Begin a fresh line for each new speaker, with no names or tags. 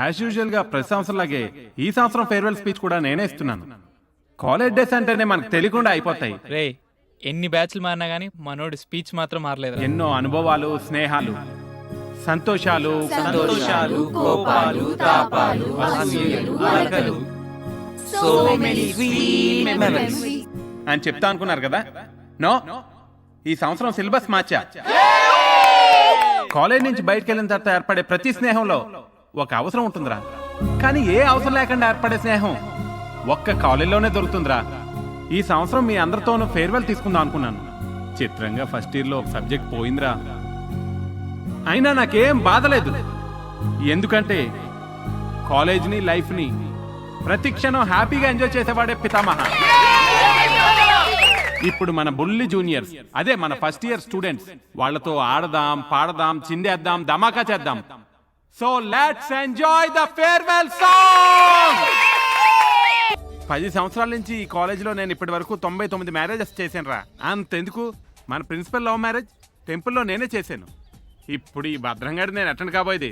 As usual గా ప్రతి సంవత్సరం లాగే ఈ సంవత్సరం ఫేర్వెల్ స్పీచ్ కూడా నేనే ఇస్తున్నాను. కాలేజ్ డేస్ అంటేనే మనకు తెలియకుండా అయిపోతాయి.
రే ఎన్ని బ్యాచ్లు మారినా గానీ మనోడి స్పీచ్ మాత్రం మారలేదు.
ఎన్నో అనుభవాలు, స్నేహాలు, సంతోషాలు,
కోపాలు, తాపాలు, అసూయలు, అలకలు, so many sweet memories
అని చెప్తా అనుకున్నారు కదా. నో, ఈ సంవత్సరం సిలబస్ మార్చా. కాలేజ్ నుంచి బయటకు వెళ్ళిన తర్వాత ఏర్పడే ప్రతి స్నేహంలో ఒక అవసరం ఉంటుందిరా. కానీ ఏ అవసరం లేకుండా ఏర్పడే స్నేహం ఒక్క కాలేజ్లోనే దొరుకుతుందిరా. ఈ సంవత్సరం మీ అందరితోనూ ఫేర్వెల్ తీసుకుందాం అనుకున్నాను. చిత్రంగా ఫస్ట్ ఇయర్లో ఒక సబ్జెక్ట్ పోయిందిరా. అయినా నాకేం బాధలేదు, ఎందుకంటే కాలేజ్ని, లైఫ్ని ప్రతి క్షణం హ్యాపీగా ఎంజాయ్ చేసేవాడే పితామహ. ఇప్పుడు మన బుల్లి జూనియర్స్, అదే మన ఫస్ట్ ఇయర్ స్టూడెంట్స్, వాళ్ళతో ఆడదాం, పాడదాం, చిందేద్దాం, ధమాకా చేద్దాం. So let's enjoy the farewell song. 10 సంవత్సరాల నుంచి ఈ కాలేజీలో నేను ఇప్పటి వరకు 99 మ్యారేజెస్ చేశాను రా. అంతెందుకు, మన ప్రిన్సిపల్ లవ్ మ్యారేజ్ టెంపుల్లో నేనే చేశాను. ఇప్పుడు ఈ భద్రంగాడి నేను అటెండ్ కాబోయేది.